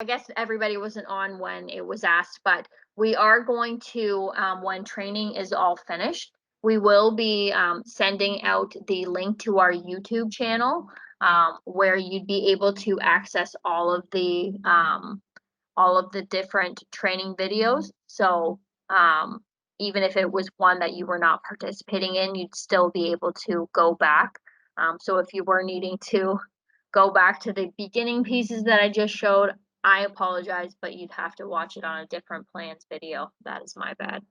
I guess everybody wasn't on when it was asked, but we are going to, when training is all finished, we will be sending out the link to our YouTube channel, where you'd be able to access all of the different training videos. So even if it was one that you were not participating in, you'd still be able to go back. So if you were needing to go back to the beginning pieces that I just showed, I apologize, but you'd have to watch it on a different plans video. That is my bad.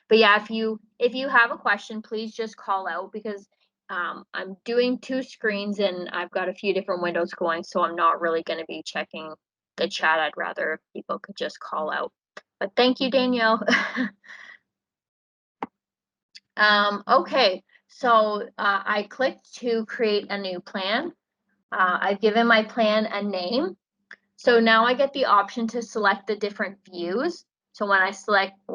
But yeah, if you have a question, please just call out, because I'm doing two screens and I've got a few different windows going, so I'm not really going to be checking the chat. I'd rather if people could just call out. But thank you, Danielle. Okay, so I clicked to create a new plan. I've given my plan a name. So now I get the option to select the different views. So when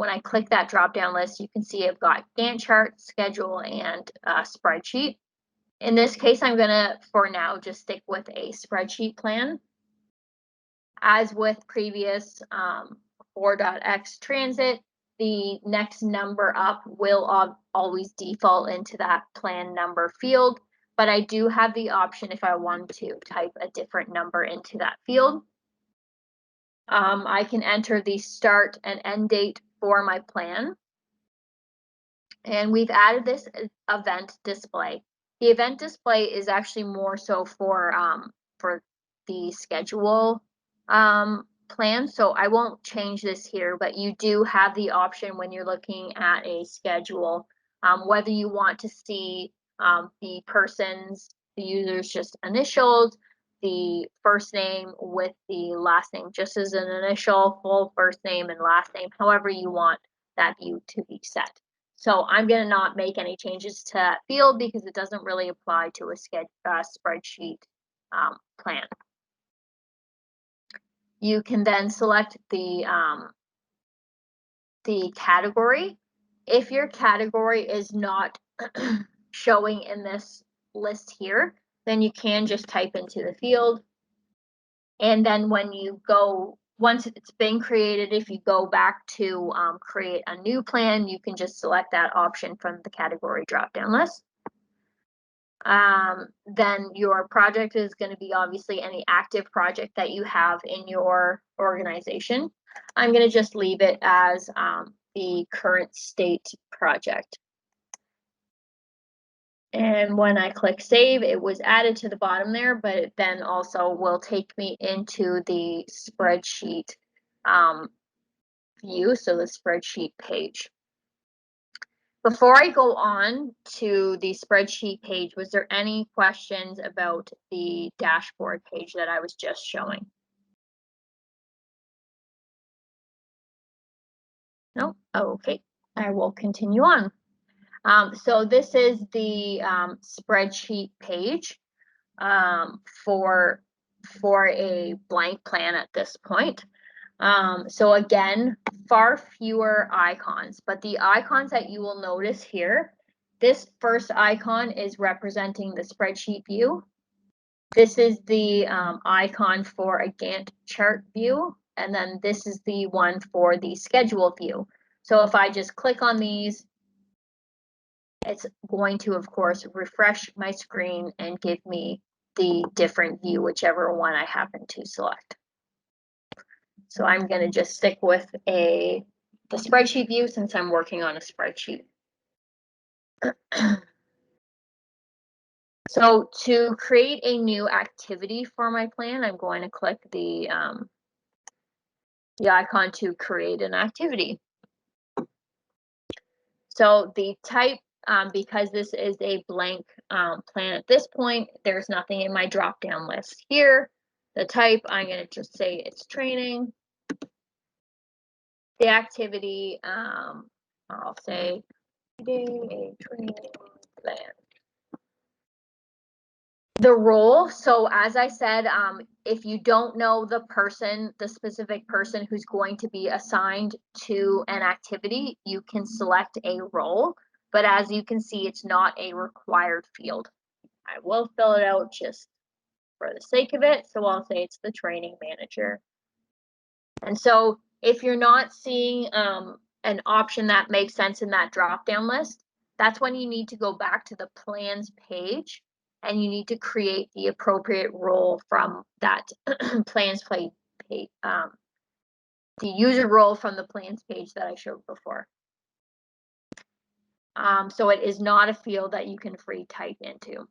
I click that drop down list, you can see I've got Gantt chart, schedule, and spreadsheet. In this case, I'm gonna, for now, just stick with a spreadsheet plan. As with previous 4.x TransIT, the next number up will always default into that plan number field, but I do have the option if I want to type a different number into that field. I can enter the start and end date for my plan. And we've added this event display. The event display is actually more so for the schedule plan. So I won't change this here, but you do have the option when you're looking at a schedule, whether you want to see the user's just initials, the first name with the last name just as an initial, full first name and last name, however you want that view to be set. So I'm going to not make any changes to that field because it doesn't really apply to a spreadsheet plan. You can then select the category. If your category is not showing in this list here, then you can just type into the field. And then when you go, once it's been created, if you go back to create a new plan, you can just select that option from the category drop-down list. Then your project is going to be obviously any active project that you have in your organization. I'm going to just leave it as the current state project. And when I click save, it was added to the bottom there, but it then also will take me into the spreadsheet view, so the spreadsheet page. Before I go on to the spreadsheet page, was there any questions about the dashboard page that I was just showing? No? Oh, okay, I will continue on. So this is the spreadsheet page for a blank plan at this point. So again, far fewer icons, but the icons that you will notice here, this first icon is representing the spreadsheet view. This is the icon for a Gantt chart view, and then this is the one for the schedule view. So if I just click on these, it's going to, of course, refresh my screen and give me the different view, whichever one I happen to select. So I'm going to just stick with the spreadsheet view since I'm working on a spreadsheet. So to create a new activity for my plan, I'm going to click the icon to create an activity. So the type, because this is a blank plan at this point, there's nothing in my drop-down list here. The type, I'm going to just say it's training. The activity, I'll say a training plan. The role, so as I said, if you don't know the specific person who's going to be assigned to an activity, you can select a role, but as you can see, it's not a required field. I will fill it out just for the sake of it, so I'll say it's the training manager. And so if you're not seeing an option that makes sense in that drop-down list, that's when you need to go back to the plans page and you need to create the appropriate role from that plans page, the user role from the plans page that I showed before. So it is not a field that you can free type into.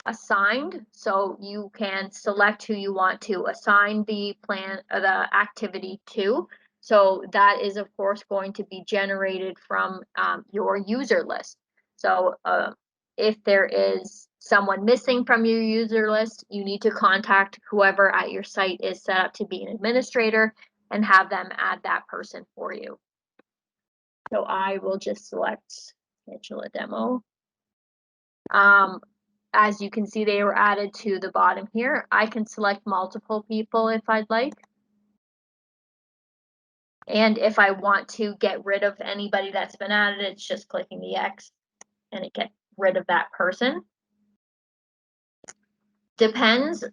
Assigned, so you can select who you want to assign the plan, the activity to. So that is of course going to be generated from your user list. So if there is someone missing from your user list, you need to contact whoever at your site is set up to be an administrator and have them add that person for you. So I will just select schedule a demo. As you can see, they were added to the bottom here. I can select multiple people if I'd like. And if I want to get rid of anybody that's been added, it's just clicking the X and it gets rid of that person. Depends.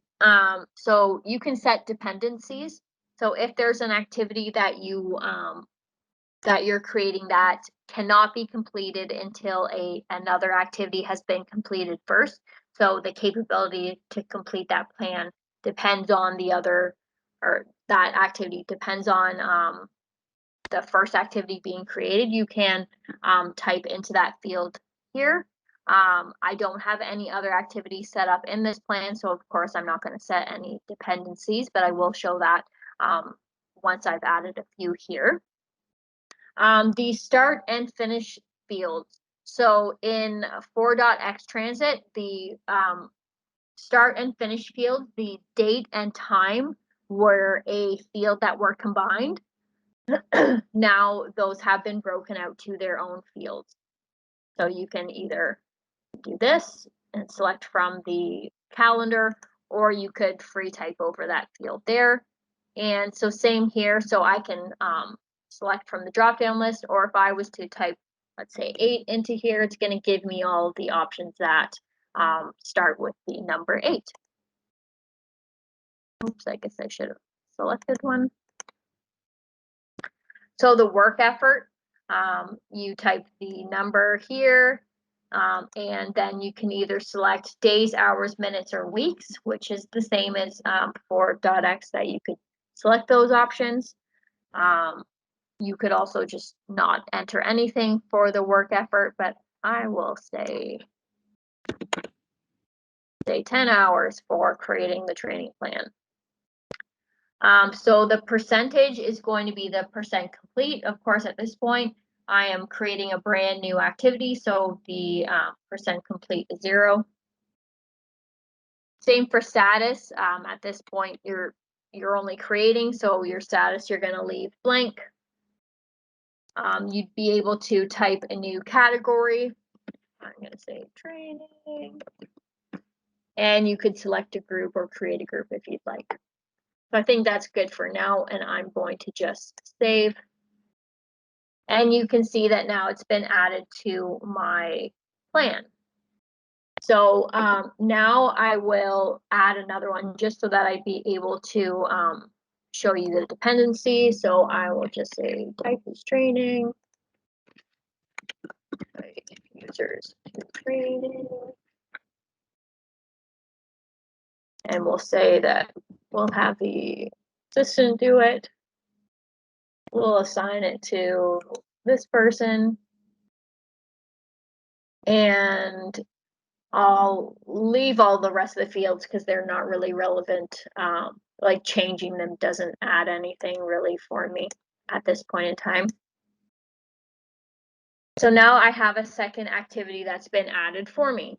So you can set dependencies. So if there's an activity that you're creating that cannot be completed until another activity has been completed first. So the capability to complete that plan depends on the other, or that activity depends on the first activity being created. You can type into that field here. I don't have any other activities set up in this plan, so of course I'm not going to set any dependencies, but I will show that once I've added a few here. The start and finish fields. So in 4.x TransIT, the start and finish field, the date and time were a field that were combined. Now those have been broken out to their own fields. So you can either do this and select from the calendar, or you could free type over that field there. And so same here, so I can select from the drop-down list, or if I was to type, let's say 8 into here, it's going to give me all the options that start with the number 8. Oops, I guess I should have selected one. So the work effort, you type the number here, and then you can either select days, hours, minutes, or weeks, which is the same as for .x that you could select those options. You could also just not enter anything for the work effort, but I will say 10 hours for creating the training plan. So the percentage is going to be the percent complete. Of course, at this point, I am creating a brand new activity, so the percent complete is 0. Same for status. At this point, you're only creating, so your status you're going to leave blank. You'd be able to type a new category. I'm going to say training. And you could select a group or create a group if you'd like. So I think that's good for now, and I'm going to just save. And you can see that now it's been added to my plan. So now I will add another one just so that I'd be able to show you the dependency. So I will just say type is training, users training, and we'll say that we'll have the assistant do it. We'll assign it to this person, and I'll leave all the rest of the fields because they're not really relevant. Like changing them doesn't add anything really for me at this point in time. So now I have a second activity that's been added for me.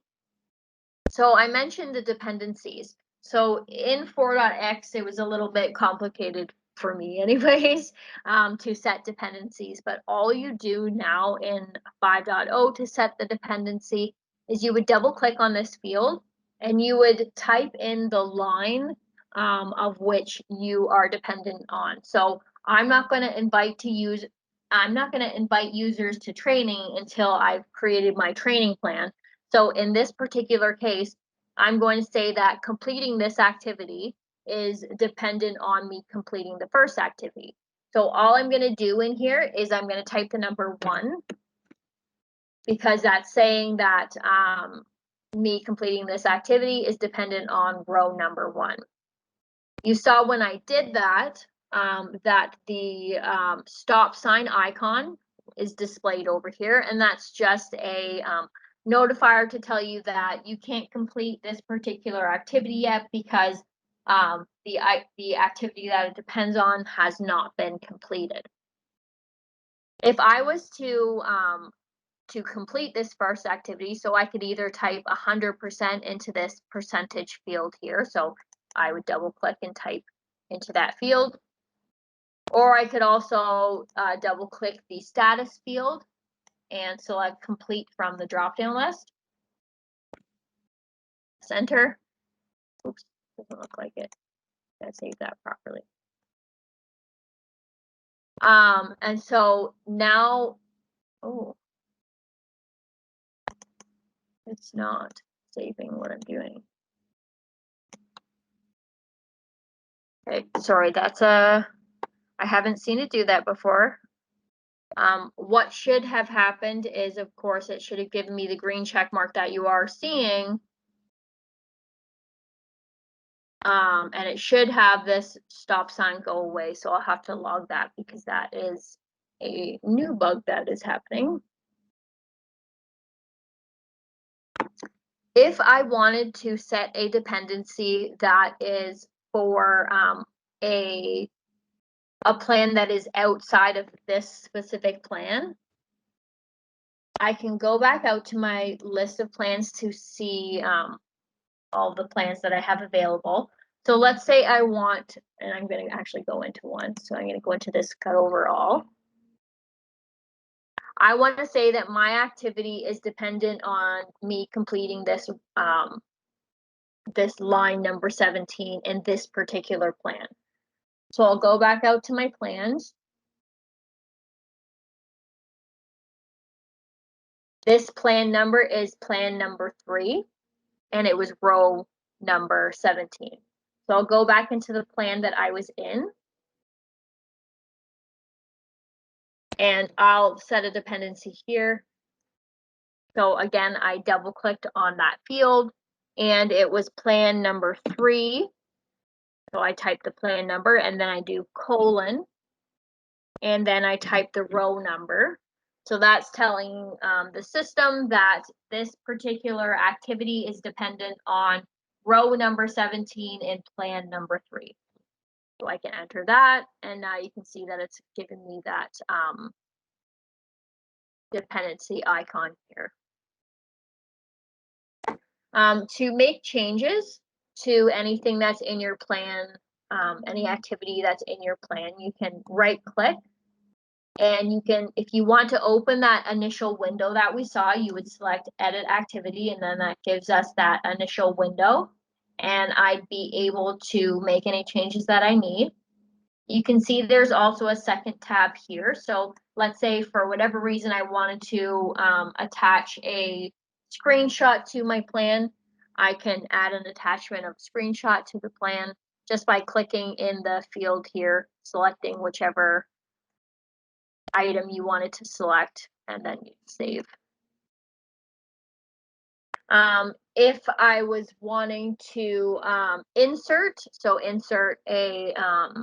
So I mentioned the dependencies. So in 4.x, it was a little bit complicated for me anyways, to set dependencies, but all you do now in 5.0 to set the dependency is you would double click on this field and you would type in the line of which you are dependent on. So I'm not going to invite users to training until I've created my training plan. So in this particular case, I'm going to say that completing this activity is dependent on me completing the first activity. So all I'm going to do in here is I'm going to type the number 1, because that's saying that me completing this activity is dependent on row number 1. You saw when I did that, that the stop sign icon is displayed over here, and that's just a notifier to tell you that you can't complete this particular activity yet because the activity that it depends on has not been completed. If I was to complete this first activity, so I could either type 100% into this percentage field here, so I would double click and type into that field, or I could also double click the status field and select complete from the drop down list. Enter. Oops, doesn't look like it. Gotta save that properly. And so now, oh, it's not saving what I'm doing. Okay, sorry, that's I haven't seen it do that before. What should have happened is, of course, it should have given me the green check mark that you are seeing. And it should have this stop sign go away. So I'll have to log that because that is a new bug that is happening. If I wanted to set a dependency that is for a plan that is outside of this specific plan, I can go back out to my list of plans to see all the plans that I have available. So let's say I want, and I'm going to actually go into one. So I'm going to go into this cut overall. I want to say that my activity is dependent on me completing this this line number 17 in this particular plan. So I'll go back out to my plans. This plan number is plan number 3, and it was row number 17. So I'll go back into the plan that I was in, and I'll set a dependency here. So again, I double clicked on that field, and it was plan number 3. So I type the plan number, and then I do colon, and then I type the row number. So that's telling the system that this particular activity is dependent on row number 17 in plan number 3. So I can enter that, and now you can see that it's giving me that dependency icon here. To make changes to anything that's in your plan, any activity that's in your plan, you can right click, and you can, if you want to open that initial window that we saw, you would select edit activity, and then that gives us that initial window, and I'd be able to make any changes that I need. You can see there's also a second tab here. So let's say for whatever reason I wanted to attach a screenshot to my plan, I can add an attachment of screenshot to the plan just by clicking in the field here, selecting whichever item you wanted to select, and then you save. If I was wanting to insert an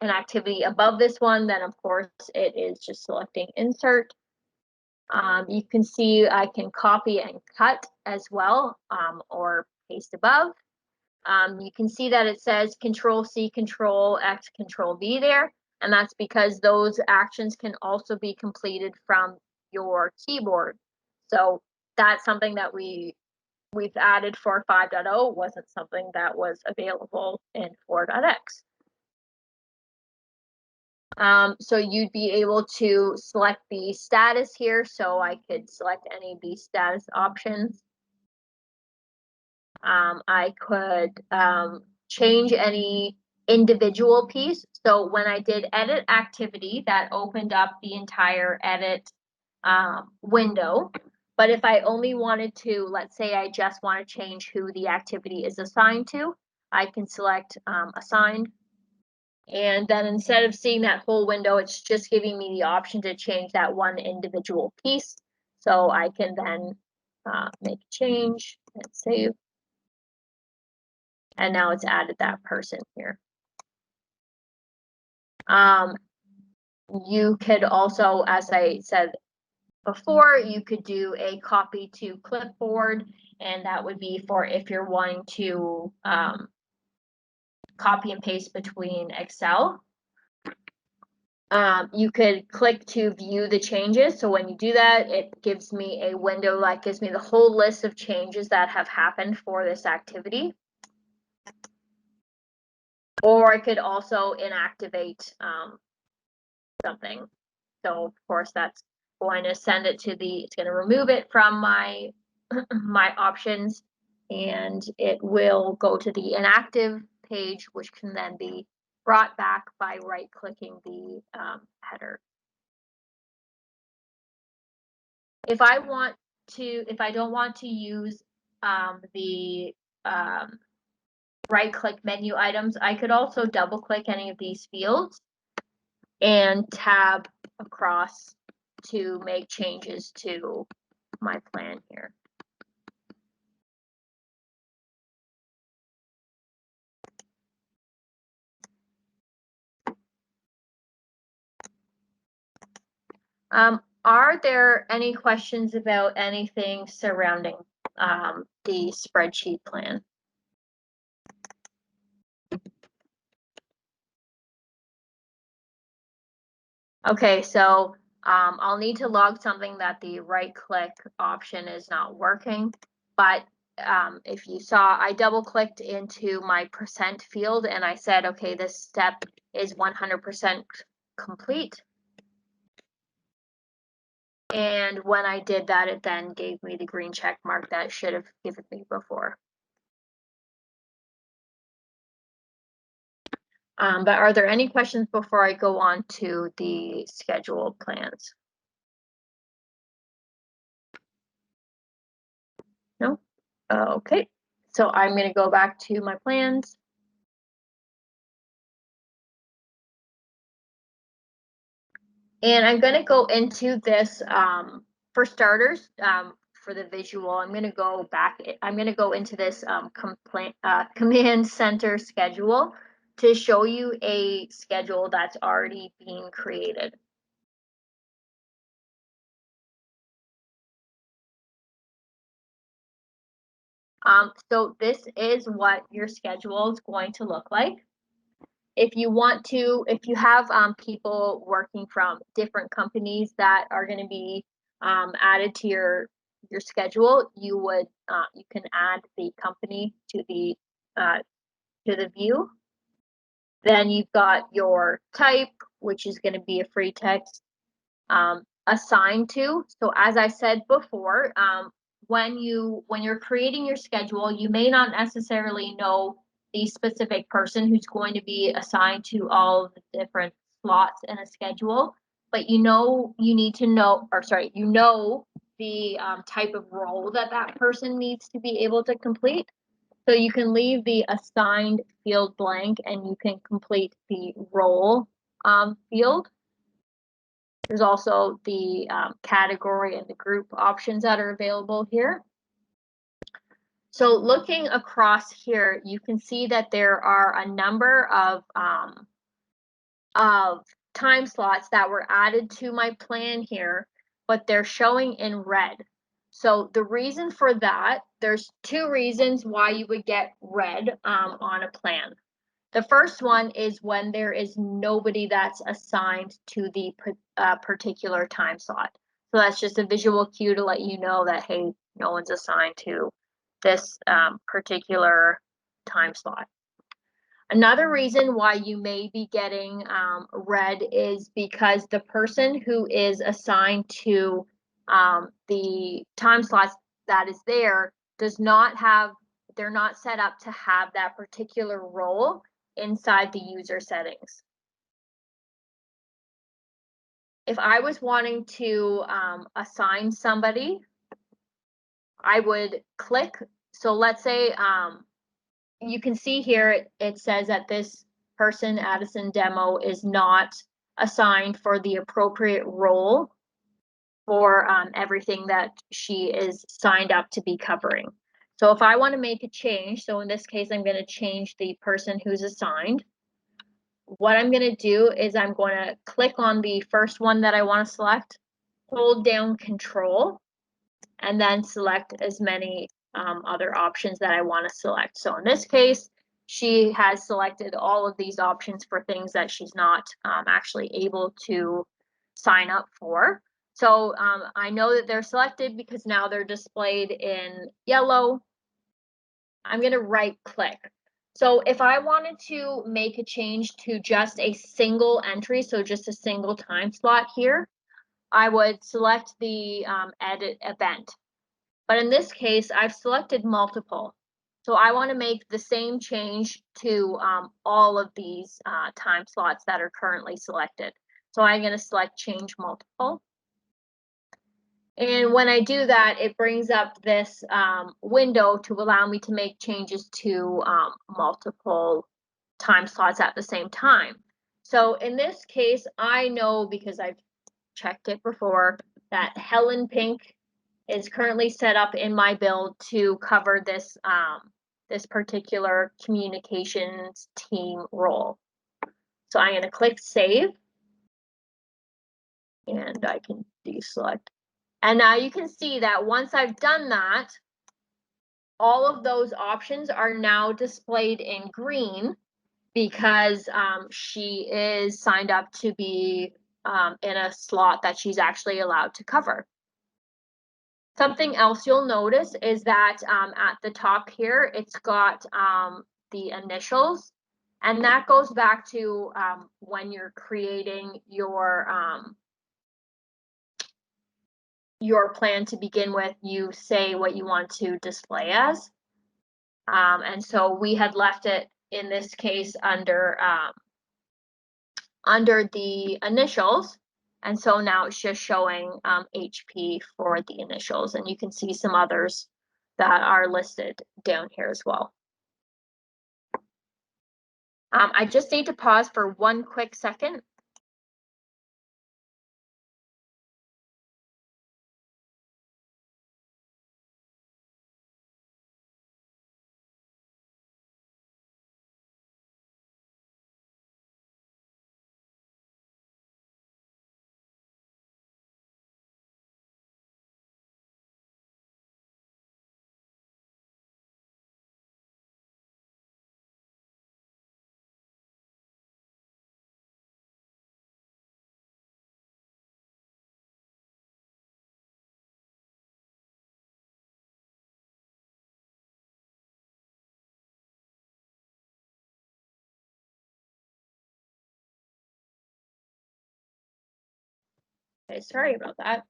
activity above this one, then of course it is just selecting insert. You can see I can copy and cut as well, or paste above. You can see that it says Control-C, Control-X, Control-V there, and that's because those actions can also be completed from your keyboard. So that's something that we've added for 5.0, wasn't something that was available in 4.x. So you'd be able to select the status here. So I could select any of these status options. I could change any individual piece. So when I did edit activity, that opened up the entire edit window. But if I only wanted to, let's say I just want to change who the activity is assigned to, I can select assigned. And then instead of seeing that whole window, it's just giving me the option to change that one individual piece. So I can then make a change and save. And now it's added that person here. You could also, as I said before, you could do a copy to clipboard, and that would be for if you're wanting to copy and paste between Excel. You could click to view the changes. So when you do that, it gives me a window that gives me the whole list of changes that have happened for this activity. Or I could also inactivate something. So of course that's going to send it to it's going to remove it from my options, and it will go to the inactive page, which can then be brought back by right clicking the header. If I don't want to use the right click menu items, I could also double click any of these fields and tab across to make changes to my plan here. Are there any questions about anything surrounding the spreadsheet plan? Okay, so I'll need to log something that the right click option is not working, but if you saw, I double clicked into my percent field and I said, okay, this step is 100% complete. And when I did that, it then gave me the green check mark that it should have given me before. But are there any questions before I go on to the scheduled plans? No? Okay, so I'm going to go back to my plans. And I'm going to go into this, for starters, for the visual, I'm going to go back, I'm going to go into this command center schedule to show you a schedule that's already being created. So this is what your schedule is going to look like. If you have people working from different companies that are going to be added to your schedule, you can add the company to the view. Then you've got your type, which is going to be a free text, assigned to. So as I said before, when you're creating your schedule, you may not necessarily know the specific person who's going to be assigned to all of the different slots in a schedule, but you need to know, or sorry, the type of role that person needs to be able to complete. So you can leave the assigned field blank and you can complete the role field. There's also the category and the group options that are available here. So looking across here, you can see that there are a number of time slots that were added to my plan here, but they're showing in red. So the reason for that, there's two reasons why you would get red on a plan. The first one is when there is nobody that's assigned to the particular time slot. So that's just a visual cue to let you know that, hey, no one's assigned to this particular time slot. Another reason why you may be getting red is because the person who is assigned to the time slots that is there they're not set up to have that particular role inside the user settings. If I was wanting to assign somebody, I would click. So let's say you can see here it says that this person, Addison Demo, is not assigned for the appropriate role for everything that she is signed up to be covering. So if I want to make a change, so in this case, I'm going to change the person who's assigned. What I'm going to do is I'm going to click on the first one that I want to select, hold down Control, and then select as many other options that I want to select. So in this case, she has selected all of these options for things that she's not actually able to sign up for. So I know that they're selected because now they're displayed in yellow. I'm going to right click. So if I wanted to make a change to just a single entry, so just a single time slot here, I would select the edit event. But in this case, I've selected multiple. So I want to make the same change to all of these time slots that are currently selected. So I'm going to select change multiple. And when I do that, it brings up this window to allow me to make changes to multiple time slots at the same time. So in this case, I know because I've checked it before that Helen Pink is currently set up in my build to cover this this particular communications team role. So I'm going to click save, and I can deselect. And now you can see that once I've done that, all of those options are now displayed in green because she is signed up to be in a slot that she's actually allowed to cover. Something else you'll notice is that at the top here, it's got the initials, and that goes back to when you're creating your plan to begin with, you say what you want to display as. And so we had left it in this case under the initials. And so now it's just showing HP for the initials, and you can see some others that are listed down here as well. I just need to pause for one quick second. Okay, sorry about that.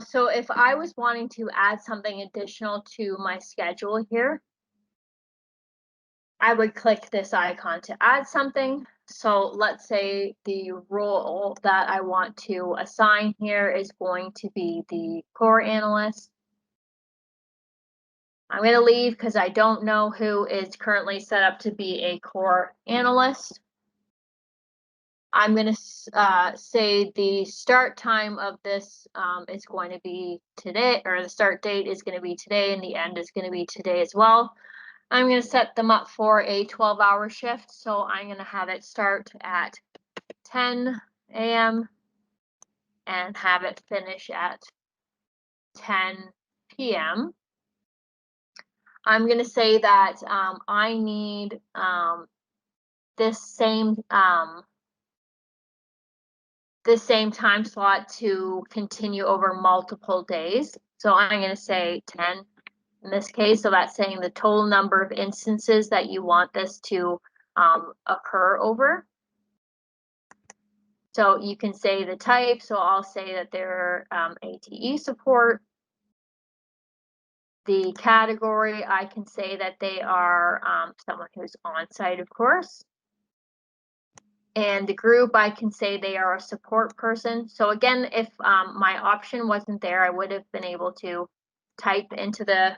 So if I was wanting to add something additional to my schedule here, I would click this icon to add something. So let's say the role that I want to assign here is going to be the core analyst. I'm going to leave because I don't know who is currently set up to be a core analyst. I'm going to say the start time of this is going to be today, or the start date is going to be today, and the end is going to be today as well. I'm going to set them up for a 12-hour shift, so I'm going to have it start at 10 a.m. and have it finish at 10 p.m. I'm going to say that I need this same time slot to continue over multiple days. So I'm going to say 10 in this case. So that's saying the total number of instances that you want this to occur over. So you can say the type. So I'll say that they're ATE support. The category, I can say that they are someone who's on site, of course. And the group, I can say they are a support person. So again, if my option wasn't there, I would have been able to type into the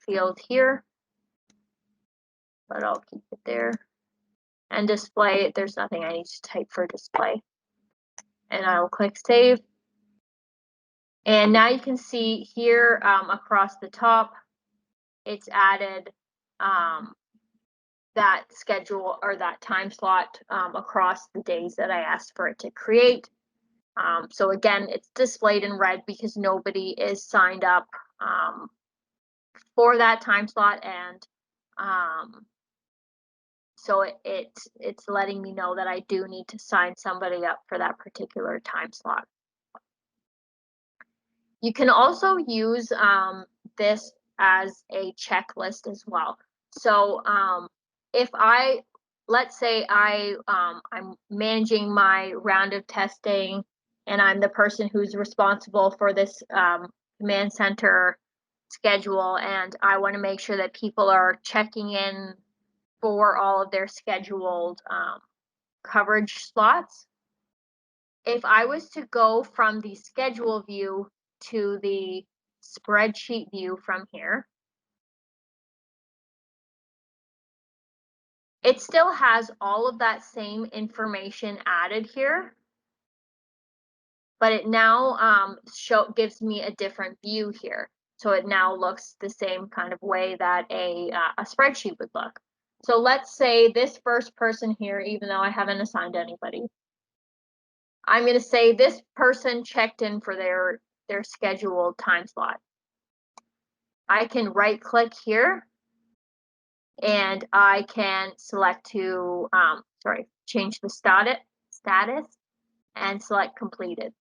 field here. but I'll keep it there. And display, there's nothing I need to type for display. And I will click save. And now you can see here across the top, it's added that schedule or that time slot across the days that I asked for it to create. So again, it's displayed in red because nobody is signed up for that time slot, and so it's letting me know that I do need to sign somebody up for that particular time slot. You can also use this as a checklist as well. So if let's say I'm managing my round of testing, and I'm the person who's responsible for this command center schedule, and I want to make sure that people are checking in for all of their scheduled coverage slots. If I was to go from the schedule view to the spreadsheet view from here, it still has all of that same information added here, but it now gives me a different view here. So it now looks the same kind of way that a spreadsheet would look. So let's say this first person here, even though I haven't assigned anybody, I'm going to say this person checked in for their scheduled time slot. I can right click here and I can select to, change the status and select completed.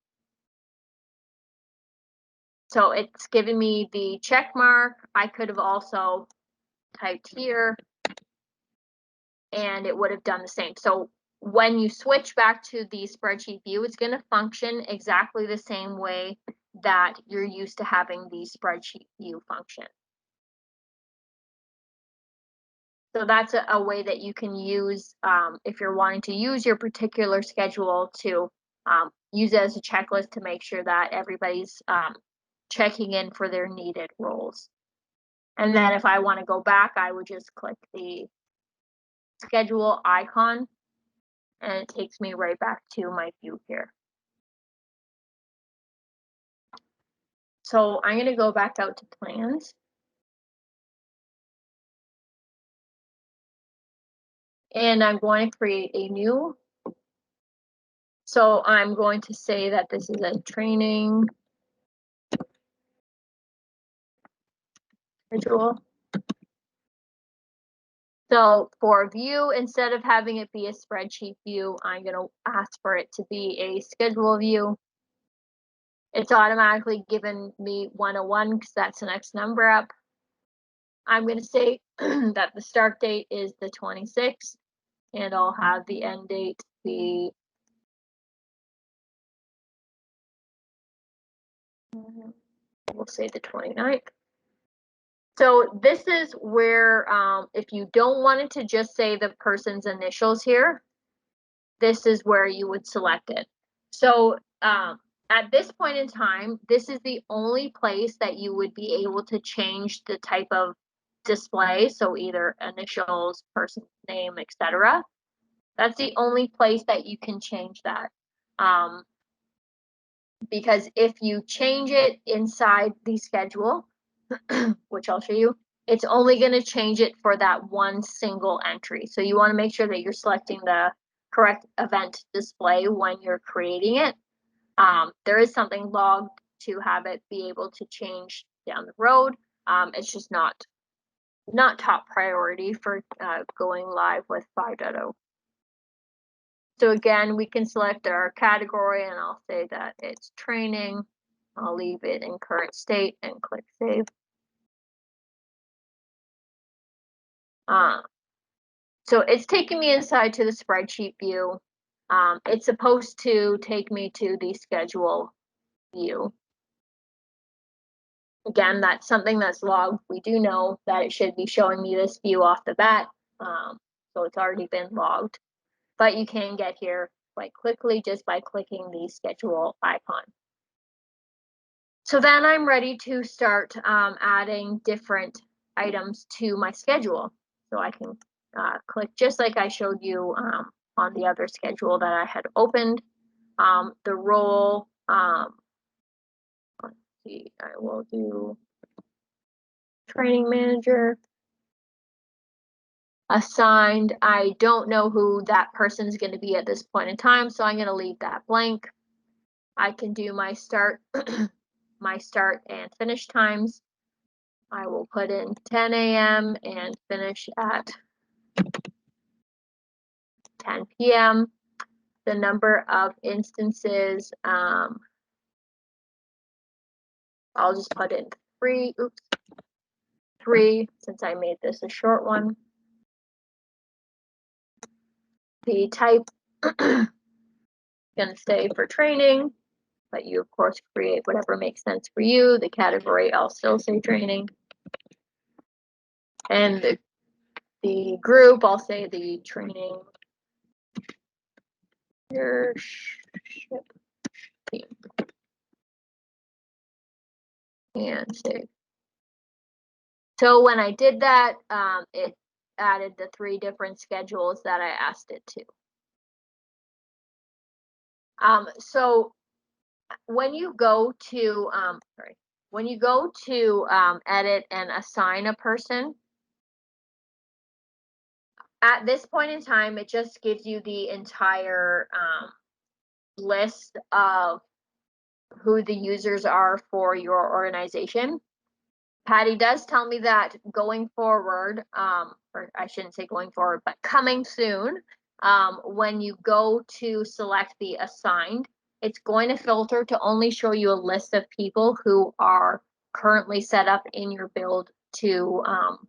So it's giving me the check mark. I could have also typed here and it would have done the same. So when you switch back to the spreadsheet view, it's going to function exactly the same way that you're used to having the spreadsheet view function. So that's a way that you can use if you're wanting to use your particular schedule to use it as a checklist to make sure that everybody's checking in for their needed roles. And then if I want to go back, I would just click the schedule icon and it takes me right back to my view here. So I'm going to go back out to plans. And I'm going to create a new. So I'm going to say that this is a training schedule. So for view, instead of having it be a spreadsheet view, I'm going to ask for it to be a schedule view. It's automatically given me 101 because that's the next number up. I'm going to say that the start date is the 26th, and I'll have the end date be we'll say the 29th. So this is where if you don't want it to just say the person's initials here, this is where you would select it. So at this point in time, this is the only place that you would be able to change the type of display. So either initials, person's name, etc. That's the only place that you can change that. Because if you change it inside the schedule, which I'll show you, it's only going to change it for that one single entry. So you want to make sure that you're selecting the correct event display when you're creating it. There is something logged to have it be able to change down the road. It's just not top priority for going live with 5.0. So again, we can select our category and I'll say that it's training. I'll leave it in current state and click save. So it's taking me inside to the spreadsheet view. It's supposed to take me to the schedule view. Again, that's something that's logged. We do know that it should be showing me this view off the bat. So it's already been logged. But you can get here quite quickly just by clicking the schedule icon. So then I'm ready to start adding different items to my schedule. So I can click just like I showed you on the other schedule that I had opened. The role, let's see, I will do training manager. Assigned, I don't know who that person is going to be at this point in time, so I'm going to leave that blank. I can do my start my start and finish times. I will put in 10 a.m. and finish at 10 p.m. The number of instances, I'll just put in 3, 3, since I made this a short one. The type, gonna stay for training, but you of course create whatever makes sense for you. The category, I'll still say training. And the group, I'll say the training leadership team. And save. So when I did that, it added the 3 different schedules that I asked it to. So when you go to, when you go to edit and assign a person, at this point in time, it just gives you the entire list of who the users are for your organization. Patty does tell me that going forward, or I shouldn't say going forward, but coming soon, when you go to select the assigned, it's going to filter to only show you a list of people who are currently set up in your build to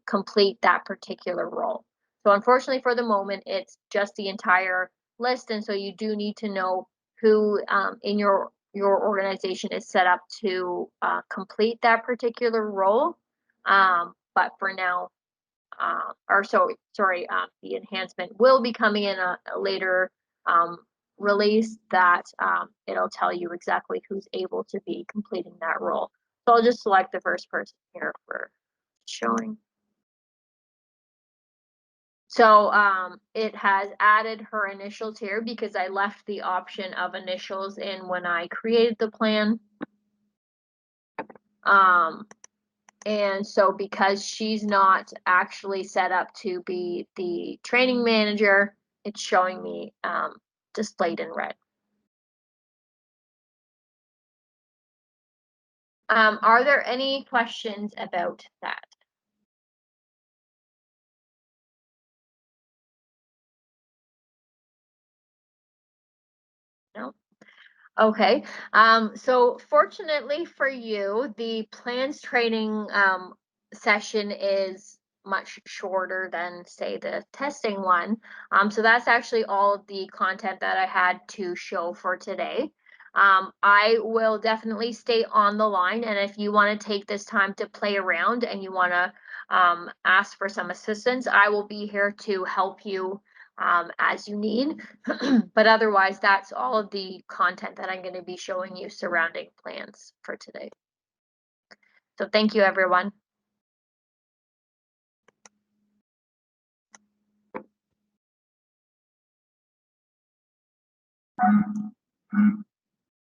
complete that particular role. So unfortunately for the moment, it's just the entire list. And so you do need to know who in your organization is set up to complete that particular role. But for now, the enhancement will be coming in a later release that it'll tell you exactly who's able to be completing that role. So I'll just select the first person here for showing. So it has added her initials here because I left the option of initials in when I created the plan. And so because she's not actually set up to be the training manager, it's showing me displayed in red. Are there any questions about that? No? Okay. So fortunately for you, the plans training session is much shorter than, say, the testing one. So that's actually all of the content that I had to show for today. I will definitely stay on the line, and if you want to take this time to play around and you want to ask for some assistance, I will be here to help you as you need. But otherwise, that's all of the content that I'm going to be showing you surrounding plans for today. So thank you, everyone.